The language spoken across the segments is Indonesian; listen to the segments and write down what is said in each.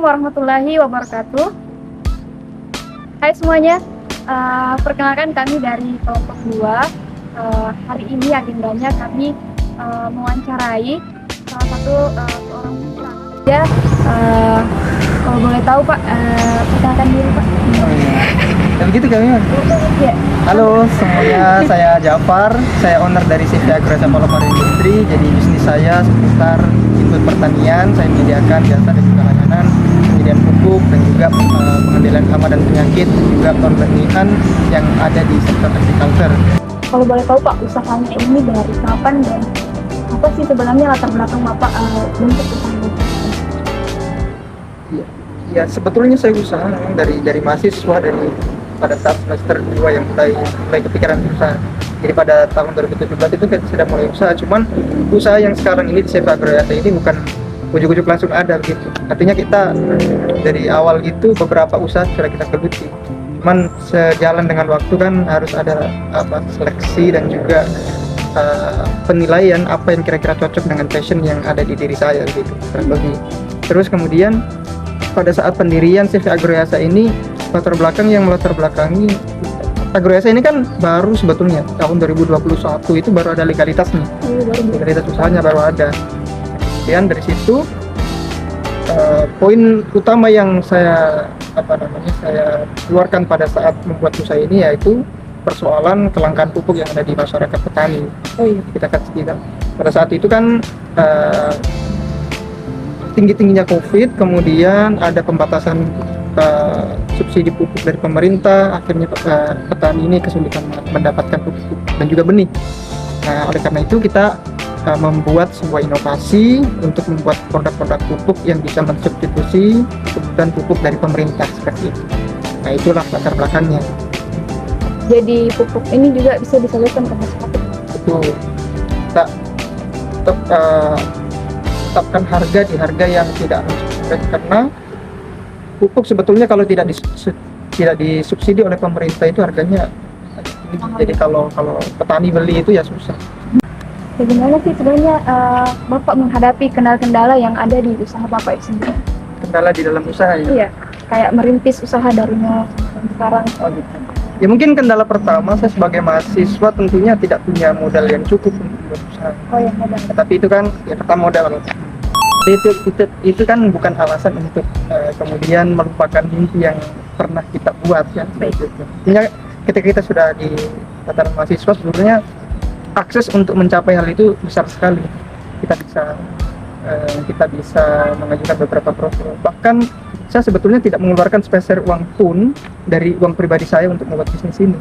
warahmatullahi wabarakatuh. Hai semuanya, perkenalkan kami dari kelompok 2. Hari ini agendanya kami mewawancarai salah satu seorang putra. Ya, kalau boleh tahu Pak, perkenalkan diri Pak. Dan begitu kami. Ya. Halo semuanya, saya Jafar, saya owner dari CV Agroesa Polo Industri. Jadi bisnis saya seputar input pertanian, saya menyediakan jasa dan juga layanan penyediaan pupuk dan juga pengendalian hama dan penyakit, juga pembenihan yang ada di sektor agriculture. Kalau boleh tahu Pak, usahanya ini dari kapan dan apa sih sebenarnya latar belakang Bapak bentuk usaha? Ya sebetulnya saya usaha memang dari mahasiswa, dari pada saat semester 2 yang mulai kepikiran usaha. Jadi pada tahun 2017 itu kita sudah mulai usaha, cuman usaha yang sekarang ini di CV Agroesa ini bukan ujuk-ujuk langsung ada gitu. Artinya kita dari awal itu beberapa usaha sudah kita geluti. Cuman sejalan dengan waktu kan harus ada seleksi dan juga penilaian apa yang kira-kira cocok dengan passion yang ada di diri saya gitu kurang lebih. Terus kemudian pada saat pendirian CV Agroesa ini, latar belakang yang melatar belakangi Agroesa ini kan baru sebetulnya tahun 2021 itu baru ada legalitasnya, legalitas usahanya baru ada. Kemudian dari situ poin utama yang saya saya keluarkan pada saat membuat usaha ini yaitu persoalan kelangkaan pupuk yang ada di masyarakat petani. Kita pada saat itu kan tingginya COVID, kemudian ada pembatasan subsidi pupuk dari pemerintah, akhirnya petani ini kesulitan mendapatkan pupuk dan juga benih. Nah, oleh karena itu kita membuat sebuah inovasi untuk membuat produk-produk pupuk yang bisa mensubstitusi kebutuhan pupuk dari pemerintah seperti itu. Nah, itulah latar belakangnya. Jadi pupuk ini juga bisa disalurkan ke masyarakat. Betul. Kita tetapkan harga di harga yang tidak mencukupi, karena pupuk sebetulnya kalau tidak disubsidi oleh pemerintah itu harganya jadi kalau petani beli itu ya susah. Bagaimana sih sebenarnya Bapak menghadapi kendala-kendala yang ada di usaha Bapak itu sendiri? Kendala di dalam usaha ya? Iya, kayak merintis usaha dari nol sampai sekarang. Oh gitu. Ya mungkin kendala pertama, saya sebagai mahasiswa tentunya tidak punya modal yang cukup untuk membuat usaha. Oh ya, modal. Tapi itu kan ya kata modal. Itu kan bukan alasan untuk kemudian melupakan mimpi yang pernah kita buat ya. Artinya ketika kita sudah di tataran mahasiswa sebenarnya akses untuk mencapai hal itu besar sekali. Kita bisa mengajukan beberapa proposal. Bahkan saya sebetulnya tidak mengeluarkan sepeser uang pun dari uang pribadi saya untuk membuat bisnis ini.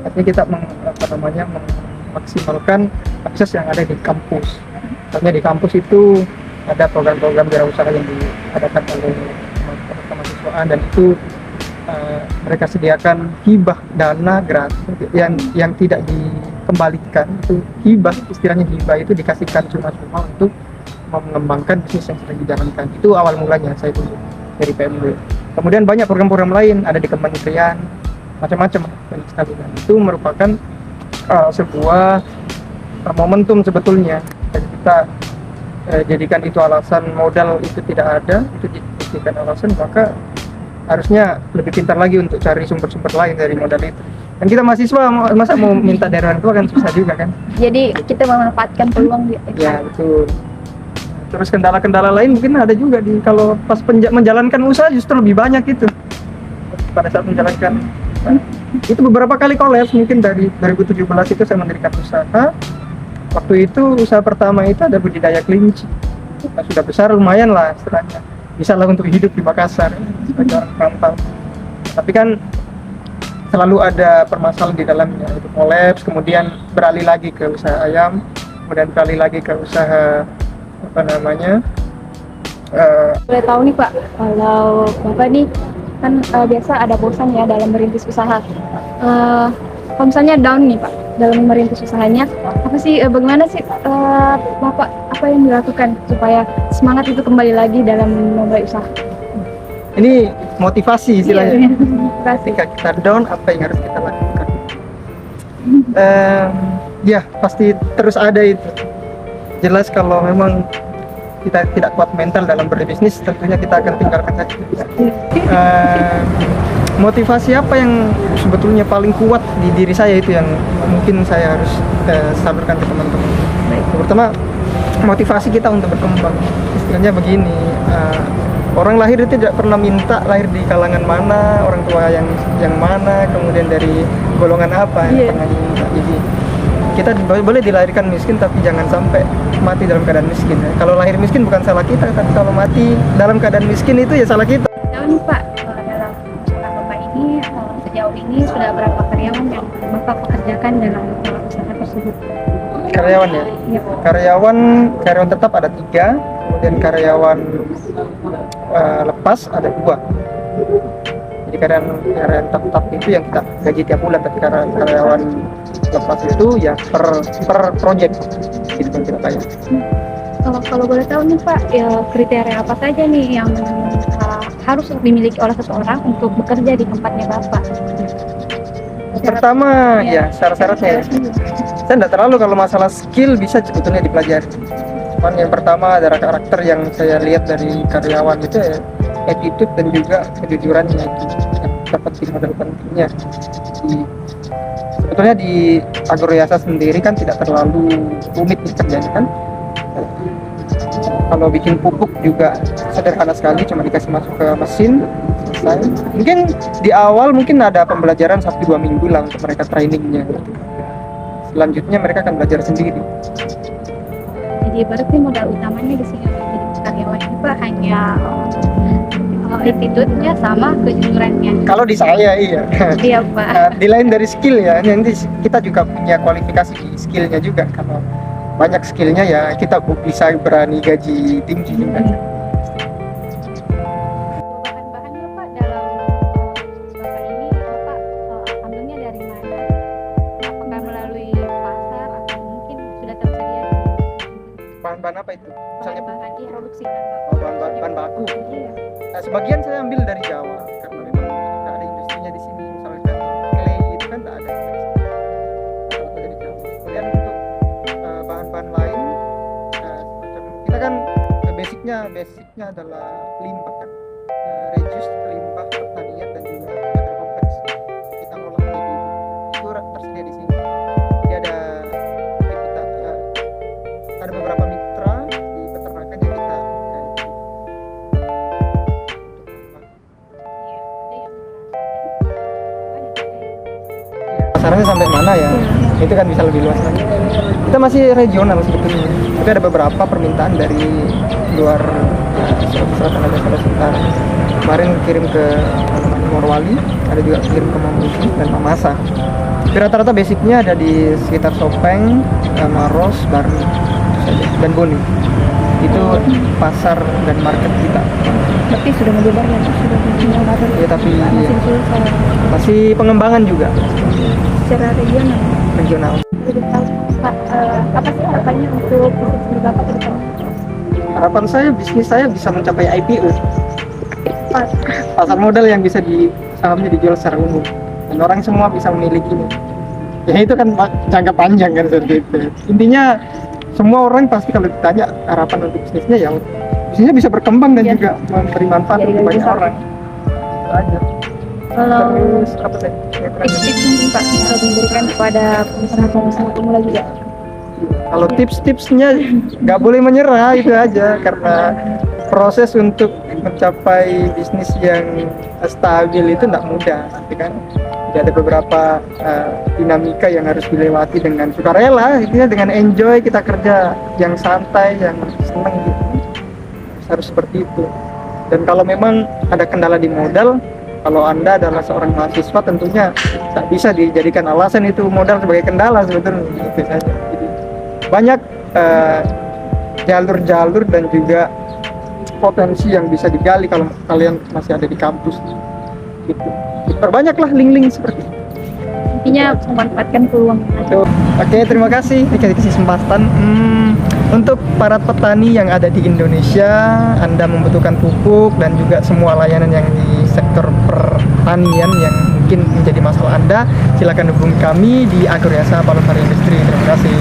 Artinya kita memaksimalkan akses yang ada di kampus. Artinya di kampus itu ada program-program wirausaha yang diadakan oleh kemahasiswaan, dan itu mereka sediakan hibah dana gratis yang tidak dikembalikan. Itu hibah, istilahnya hibah itu dikasihkan cuma-cuma untuk mengembangkan bisnis yang sedang dijalankan. Itu awal mulanya saya dulu dari PMB. Kemudian banyak program-program lain ada di kementerian, macam-macam banyak sekali. Dan itu merupakan sebuah momentum sebetulnya, dan kita jadikan itu alasan modal itu tidak ada, itu jadikan alasan, maka harusnya lebih pintar lagi untuk cari sumber-sumber lain dari modal itu. Dan kita mahasiswa masa mau minta dari orang tua kan susah juga kan. Jadi kita memanfaatkan peluang gitu. Ya betul. Terus kendala-kendala lain mungkin ada juga kalau pas menjalankan usaha justru lebih banyak itu. Pada saat menjalankan itu beberapa kali kolaps, mungkin dari 2017 itu saya mendirikan usaha. Waktu itu usaha pertama itu ada budidaya kelinci. Nah, sudah besar lumayan lah istilahnya. Bisa lah untuk hidup di Makassar sebagai orang perantau. Tapi kan selalu ada permasalahan di dalamnya, itu kolaps, kemudian beralih lagi ke usaha ayam, kemudian beralih lagi ke usaha Boleh tahu nih Pak, kalau Bapak nih kan biasa ada bosan ya dalam merintis usaha. Kalau misalnya down nih Pak dalam merintis usahanya, bagaimana sih Bapak apa yang dilakukan supaya semangat itu kembali lagi dalam memulai usaha? Ini motivasi istilahnya. Iya, motivasi. Ketika kita down, apa yang harus kita lakukan? Ya pasti terus ada itu. Jelas kalau memang kita tidak kuat mental dalam berbisnis, tentunya kita akan tinggalkan saja. Motivasi apa yang sebetulnya paling kuat di diri saya itu yang mungkin saya harus sampaikan ke teman-teman. Pertama, motivasi kita untuk berkembang. Istilahnya begini, orang lahir itu tidak pernah minta lahir di kalangan mana, orang tua yang mana, kemudian dari golongan apa yang pernah diminta. Jadi kita boleh dilahirkan miskin, tapi jangan sampai mati dalam keadaan miskin. Kalau lahir miskin bukan salah kita, tapi kalau mati dalam keadaan miskin itu ya salah kita. Tahu nih Pak, dalam usaha Bapak ini sejauh ini sudah berapa karyawan yang Bapak pekerjakan dalam usaha tersebut? Karyawan ya? Iya. Karyawan tetap ada 3, kemudian karyawan lepas ada 2. Jadi karyawan tetap itu yang kita gaji tiap bulan, tapi karyawan lepas itu ya per project gitu kan kita bayar. Kalau boleh tahu nih Pak, ya, kriteria apa saja nih yang harus dimiliki oleh seseorang untuk bekerja di tempatnya Bapak? Pertama ya syarat-syaratnya. Saya tidak terlalu kalau masalah skill bisa sebetulnya dipelajari. Cuman yang pertama adalah karakter yang saya lihat dari karyawan itu ya, attitude dan juga kejujurannya itu yang terpenting pada pentingnya. Sebetulnya di Agroyasa sendiri kan tidak terlalu rumit kerjanya kan. Kalau bikin pupuk juga sederhana sekali, cuma dikasih masuk ke mesin selesai. Mungkin di awal mungkin ada pembelajaran 1-2 minggu lah untuk mereka trainingnya. Selanjutnya mereka akan belajar sendiri. Jadi berarti modal utamanya di sini jadi karyawan itu Pak hanya attitude-nya sama kejujurannya. Kalau di saya iya. Iya Pak. Nah, di lain dari skill ya, nanti kita juga punya kualifikasi di skillnya juga. Kalau banyak skillnya ya kita bisa berani gaji tinggi juga. Bahan-bahannya Pak dalam Bapak ini Bapak ambilnya dari mana? Apakah melalui pasar atau mungkin sudah tersedia di Bahan-bahan apa itu? Misalnya bahan produksi bahan baku. Iya. Nah, sebagian saya ambil dari Jawa karena memang tidak ada industrinya di sini. Misalkan clay itu kan tidak ada. Kalau dari Jawa. Kemudian untuk bahan-bahan lain, kita kan basicnya adalah limbah kan, reduce limbah pertanian dan juga agrokompleks. Kita olah jadi itu tersedia di sini. Jadi ada beberapa mitra di peternakan yang kita pasarnya sampai mana ya, itu kan bisa lebih luas lagi. Kita masih regional sebetulnya, tapi ada beberapa permintaan dari luar Sulawesi Selatan, ada Sulawesi Utara. Kemarin kirim ke Morowali, ada juga kirim ke Mamuju dan Mamasa. Tapi rata-rata basicnya ada di sekitar Sopeng, Maros, Barni dan Boni. Itu pasar dan market kita. Tapi sudah menyebar ya, sudah menyebar. Ya, tapi masih susah. masih pengembangan juga Secara regional. regional. Sudah tahu Pak, apa sih harapannya untuk bisnis Bapak ke depan? Harapan saya bisnis saya bisa mencapai IPO, Pak, pasar modal yang bisa sahamnya dijual secara umum dan orang semua bisa memilikinya. Ya itu kan jangka panjang kan seperti itu. Intinya semua orang pasti kalau ditanya harapan untuk bisnisnya ya bisnisnya bisa berkembang dan juga memberi manfaat Jadi untuk banyak besar. orang. Itu aja. kalau Terus apa tadi? tips mungkin Pak bisa diberikan kepada pengusaha pemula juga. Kalau tips-tipsnya nggak boleh menyerah, itu aja, karena proses untuk mencapai bisnis yang stabil itu nggak mudah, gitu kan. Jadi ada beberapa dinamika yang harus dilewati dengan sukarela, intinya dengan enjoy kita kerja yang santai, yang seneng gitu. Harus seperti itu. Dan kalau memang ada kendala di modal, kalau Anda adalah seorang mahasiswa tentunya tak bisa dijadikan alasan itu modal sebagai kendala sebetulnya, gitu saja. Jadi banyak jalur-jalur dan juga potensi yang bisa digali kalau kalian masih ada di kampus gitu. Perbanyaklah link-link seperti itu. Intinya memanfaatkan peluang. Oke, terima kasih dikasih kesempatan. Untuk para petani yang ada di Indonesia, Anda membutuhkan pupuk dan juga semua layanan yang di sektor pertanian yang mungkin menjadi masalah Anda, silakan hubungi kami di Agroyasa Palembang Industri. Terima kasih.